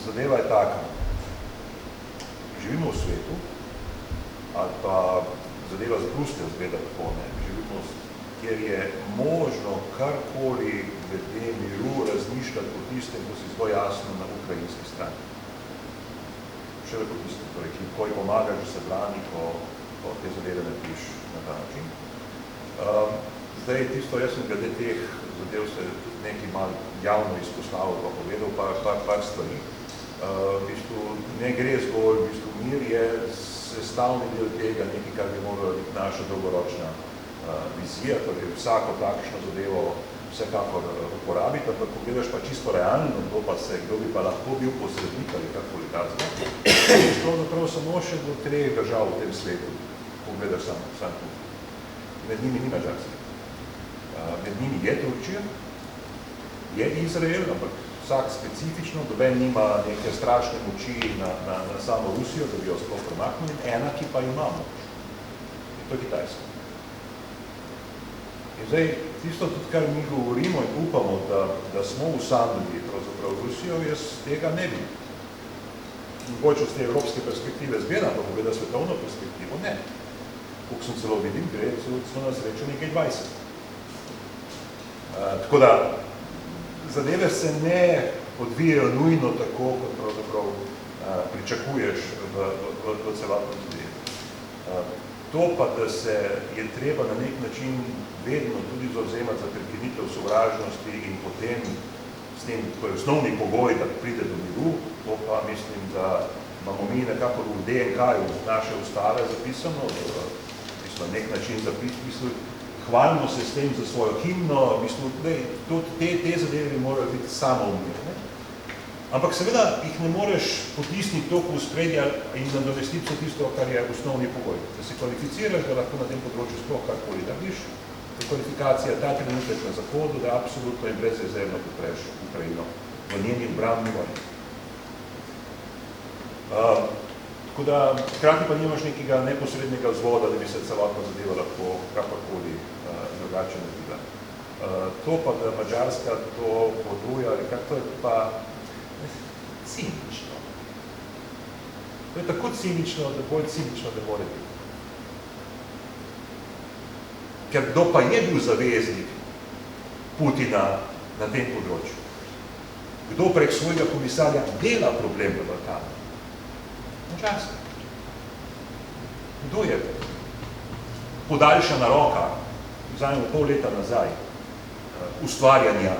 zadeva je taka. Živimo v svetu, ali pa zadeva z Brusljo zgleda tako, ne, živimo, kjer je možno karkoli glede miru razmišljati po tistem, ko si zelo jasno na ukrajinski strani. Še lepo tistem, torej, ko ji pomagaš, da se brani, ko te zadeve napiš na ta način. Zdaj, tisto, jaz sem glede teh zadev se nekaj malo javno izpostavil, pa povedal par stvari. V bistvu ne gre zgolj, v bistvu mir je sestavni del tega, nekaj, kar bi morala biti naša dolgoročna vizija, torej vsako takšno zadevo vsekakor uporabiti, ampak ko gledaš pa čisto realno, kdo bi pa lahko bil posrednik ali kakoli kazno, pravzaprav samo še do 3 držav v tem svetu, ko gledaš sam tu. Med njimi ni Mađarska. Med njimi je Turčija, je Izrael, ampak vsak specifično, doben nima neke strašne moči na samo Rusijo, da bi jo sploh premaknili, ena, ki pa ima moč. In to je Kitajska. In zdaj, tisto tudi, kar mi govorimo in upamo, da smo usamljeni pravzaprav Rusijo, jaz tega ne bi. Mogoče z te evropske perspektive zgleda, pa pogleda svetovno perspektivo, ne. Koliko sem celo vidim, gre smo na srečo nekaj 20. Tako da, zadeve se ne odvijajo nujno tako, kot pravzaprav pričakuješ v celotnem zadevu. To pa, da se je treba na nek način vedno tudi zavzemati za prekinitev sovražnosti in potem s tem, ko je osnovni pogoj, da pride do miru, to pa mislim, da imamo mi nekako v DNK-ju naše ustave zapisano, na nek način zapisano, hvalimo se s tem za svojo himno, mislim, te zadeve bi morali biti samoumne. Ampak seveda jih ne moreš potisniti toliko v spredje in nadomestiti vse tisto, kar je osnovni pogoj. Da se kvalificiraš, da lahko na tem področju sploh karkoli narediš, da kvalifikacija ta trenutek na Zahodu, da absolutno in brezrezervno podpreš Ukrajino v njeni obrambni vojni. Tako da, hkrati pa nimaš nekega neposrednega vzvoda, da bi se celotno zadeva lahko kakorkoli drugače naredila. To pa, da Mađarska to poduja, ali kak to je pa cinično. To je tako cinično, da bolj cinično ne more biti. Ker kdo pa je bil zaveznik Putina na tem področju? Kdo prek svojega komisarja dela problem na Balkanu? Mađarska. Kdo je podaljšana roka, vzajemo pol leta nazaj, ustvarjanja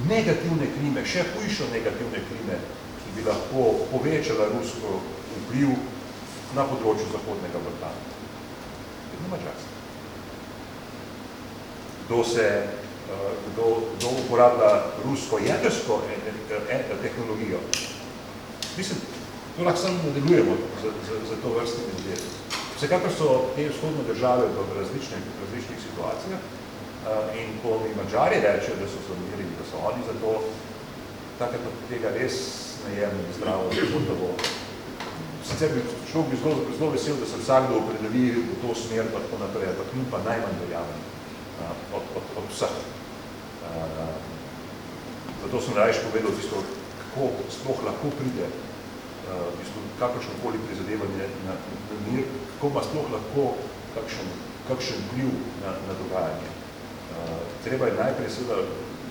negativne klime, še hujšo negativne klime, ki bi lahko povečala rusko vpliv na področju Zahodnega Balkana? Vedno Mađarska. Kdo uporablja rusko jedrsko tehnologijo? Mislim, to lahko samo nadaljujemo za to vrstne zadeve. Vsekakor so te vzhodne države v različnih situacijah in ko mi Mađari rečejo, da so zamirili, da so oni za to, takrat tega res ne jemljem zdravo, da bo. Sicer bi človek bi zelo vesel, da se vsakdo opredeli v to smer, pa tako naprej, ampak njim pa najmanj verjamem od vseh. Zato sem rajš povedal tisto, kako sploh lahko pride kakršnokoli prizadevanje na mir, kako pa sploh lahko kakšen vpliv na dogajanje. Treba je najprej seveda,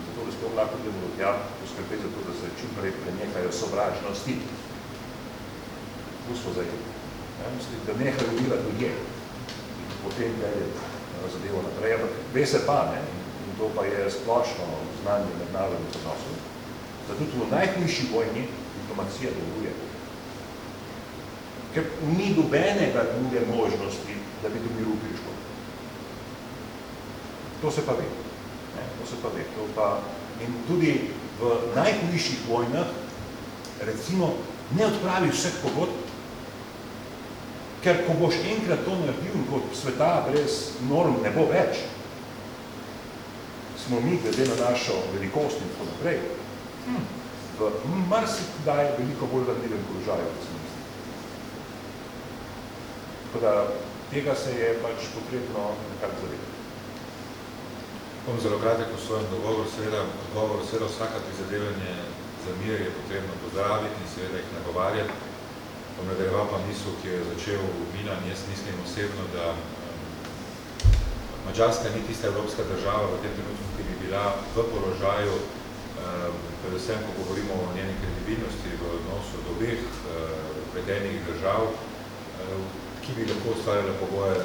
zato da sploh lahko idemo do tja, poskrbeti za to, da se čim prej prenehajo sovražnosti. Pustimo zdaj. Da nehajo ubirati ljudje in potem pelje zadevo naprej. Ampak ve se pa, in to pa je splošno znanje mednarodnih odnosov, da tudi v najhujši vojni diplomacija deluje. Ker ni dobenega druge možnosti, da bi do miru prišlo. To se pa ve. In tudi v najhujših vojnah, recimo, ne odpravi vseh pogodb, ker ko boš enkrat to naredil, kot sveta brez norm ne bo več, smo mi, glede na našo velikost in tako naprej, v marsikdaj veliko bolj ranljivem položaju, kot sem mislil. Tako da tega se je pač potrebno nekako zavedati. Bom zelo kratek v svojem dogovoru, seveda vsaka prizadevanje za mir je potrebno pozdraviti in seveda jih nagovarjati. Bom nadaljeval pa misel, ki jo je začel Milan. Jaz mislim osebno, da Madžarska ni tista evropska država v tem trenutku, ki bi bila v položaju, predvsem, ko govorimo o njeni kredibilnosti v odnosu do obeh vedenih držav, ki bi lahko ustvarjala pogoje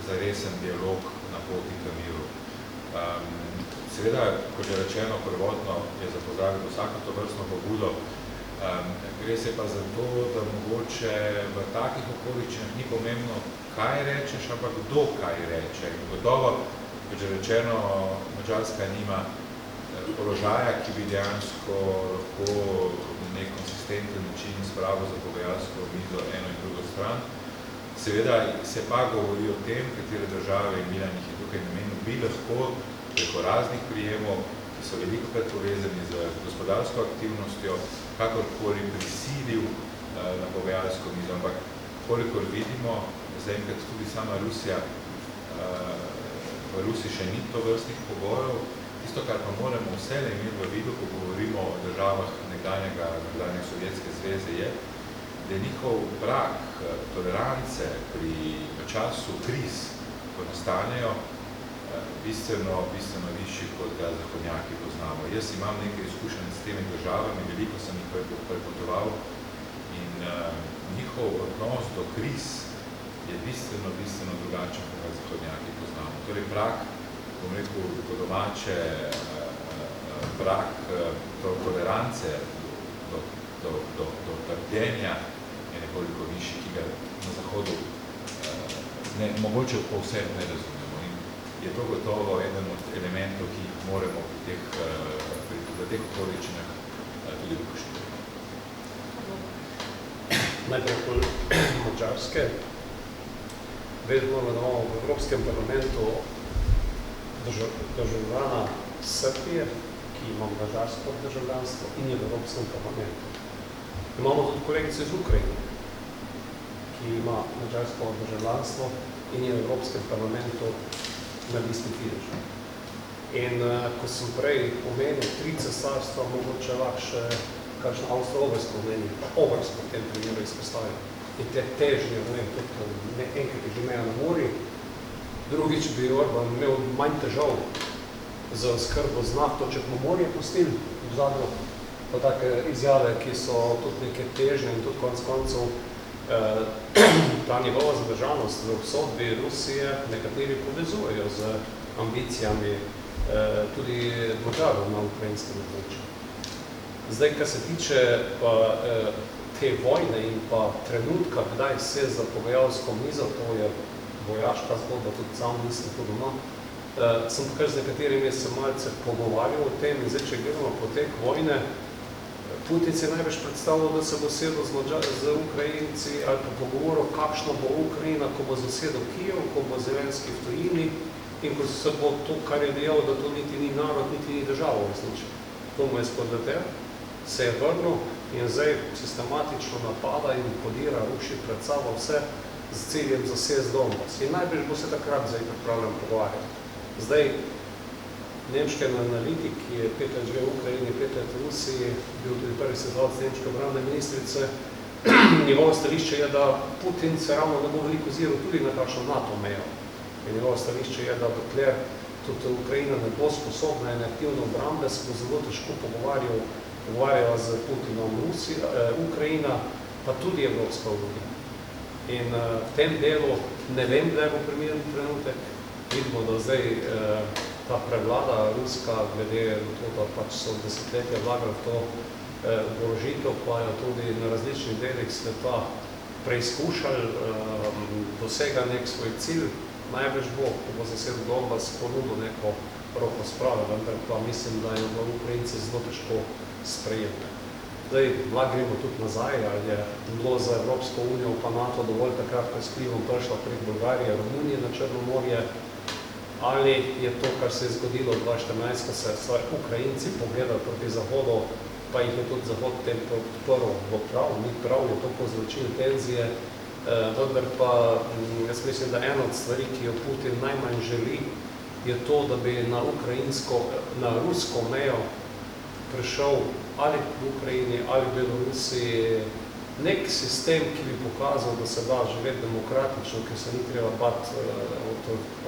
za resen dialog na poti k miru. Seveda, kot je rečeno, prvotno je za pozdraviti vsako tovrstno pobudo. Gre se pa za to, da mogoče v takih okoliščinah ni pomembno, kaj rečeš, ampak kdo kaj reče. Gotovo, kot je rečeno, Madžarska nima položaja, ki bi dejansko lahko na nek konsistenten način spravil za pogajalsko mizo eno in drugo stran. Seveda se pa govori o tem, katere države, in Milan jih je tukaj namenil, bi lahko preko raznih prijemov, ki so velikokrat povezani z gospodarsko aktivnostjo, kakorkoli prisilil na pogajalsko mizo. Ampak kolikor vidimo, zaenkrat tudi sama Rusija, v Rusiji še ni tovrstnih pogojev. Tisto, kar pa moramo vse imeti v vidu, ko govorimo o državah nekdanje Sovjetske zveze, je, da je njihov prag tolerance pri času kriz, ko nastanejo, bistveno višji, kot ga zahodnjaki poznamo. Jaz imam nekaj izkušenj s temi državami, veliko sem jih prepotoval in njihov odnos do kriz je bistveno drugačen, kot ga zahodnjaki poznamo. Torej prag, bom rekel, po domače, prag tolerance do trpljenja je nekoliko višji, ki ga na zahodu mogoče povsem ne razumemo. In je to gotovo eden od elementov, ki jih moramo v teh okoliščinah tudi upoštevati. Najprej po Madžarske. Vedno v Evropskem parlamentu državljana Srbije, ki ima madžarsko državljanstvo in je v Evropskem parlamentu. Imamo tudi kolegice iz Ukrajine, ki ima madžarsko državljanstvo in je v Evropskem parlamentu na listi Fidesz. In ko sem prej omenil 3 cesarstva, mogoče lahko še kakšno avstro-ogrsko omenil, pa ogrsko v tem primeru izpostavil. In te težnje, enkrat je že imel na mori, drugič bi Orban imel manj težav za skrbo z nafto, če bomo morje pustili v zadnjo, pa take izjave, ki so tudi neke težnje in tudi konec koncev ta njegova zadržanost v obsodbi Rusije nekateri povezujejo z ambicijami tudi Madžarov na ukrajinskem območju. Zdaj, kar se tiče pa te vojne in pa trenutka, kdaj se za pogajalsko mizo, to je vojaška zgodba, tudi sam mislim to doma, sem pa kar z nekaterimi se malce pogovarjal o tem in zdaj, če gledamo potek vojne, Putin se največ predstavljal, da se bo sedel z Ukrajinci ali pa pogovoril, kakšna bo Ukrajina, ko bo zasedel Kijev, ko bo Zelenski v tujini in ko se bo to, kar je dejal, da to niti ni narod, niti ni država v resnici. To mu je spodletel, se je vrnil in zdaj sistematično napada in podira, ruši pred sabo vse z ciljem zasesti Donbas. In najbrž bo se takrat zdaj pripravljen pogovarjati. Zdaj, nemški analitik, ki je 5 let živel v Ukrajini, 5 let v Rusiji, bil tudi prvi svetovalec nemške obrambne ministrice, njegovo stališče je, da Putin se ravno ne bo veliko oziral tudi na kakšno NATO mejo. In njegovo stališče je, da dokler tudi Ukrajina ne bo sposobna in aktivne obrambe, se bo zelo težko pogovarjala z Putinom Ukrajina, pa tudi Evropska unija. In v tem delu ne vem, kdaj bo primeren trenutek. Vidimo, da zdaj ta prevlada ruska, glede na to, da pač so desetletja vlagali v to oborožitev, pa jo tudi na različnih delih sveta preizkušali, dosega nek svoj cilj. Največ bo, ko bo zasedel Donbas, ponudil neko roko sprave, vendar pa mislim, da jo bo Ukrajinci zelo težko sprejeli. Zdaj, lahko gremo tudi nazaj, ali je bilo za Evropsko unijo pa NATO dovolj takrat, ko je s plivom prišla prek Bolgarije, Romunije na Črno morje, ali je to, kar se je zgodilo 2014, ko se svoji Ukrajinci pogledali proti Zahodu, pa jih je tudi Zahod tem podprl v prav, ni prav, je to povzročilo tenzije, vendar pa jaz mislim, da ena od stvari, ki jo Putin najmanj želi, je to, da bi na rusko mejo prišel ali v Ukrajini, ali v Belorusiji, nek sistem, ki bi pokazal, da se da živeti demokratično, ki se ni treba bati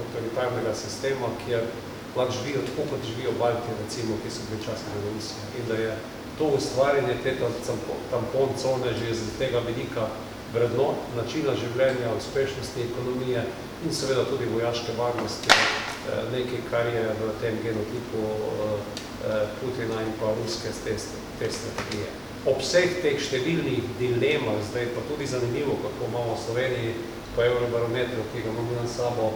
avtoritarnega sistema, kjer lahko živijo tako, kot živijo Balti, recimo, ki so bili časih Belorusije. In da je to ustvarjanje te tampon cone že z tega vidika vrednot, načina življenja, uspešnosti ekonomije in seveda tudi vojaške varnosti, nekaj, kar je v tem genotipu Putina in pa ruske te strategije. Ob vseh teh številnih dilemah, zdaj pa tudi zanimivo, kako imamo v Sloveniji po Eurobarometru, ki ga imamo na sabo,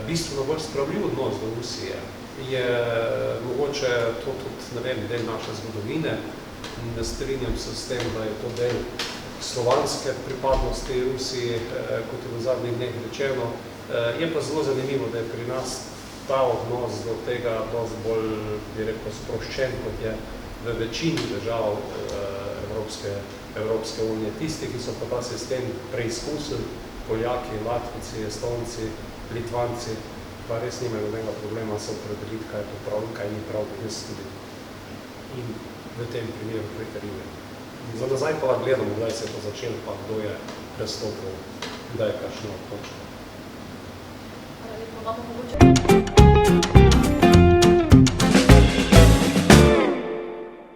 bistveno bolj spravljiv odnos do Rusije. Je mogoče to tudi, ne vem, del naše zgodovine. Ne strinjam se s tem, da je to del slovanske pripadnosti Rusiji, kot je v zadnjih dneh rečeno. Je pa zelo zanimivo, da je pri nas ta odnos do tega dosti bolj, bi rekel, sproščen, kot je v večini držav Evropske unije. Tisti, ki so pa ta sistem preizkusili, Poljaki, Latvijci, Estonci, Litvanci, pa res nimajo nobenega problema se opredeliti, kaj je to prav in kaj ni prav, jaz tudi. In v tem primeru pritrjujem. Za nazaj pa gledamo, kdaj se je to začelo, pa kdo je prestopil, kdaj je kakšno točno. Hvala lepo, imamo mogoče.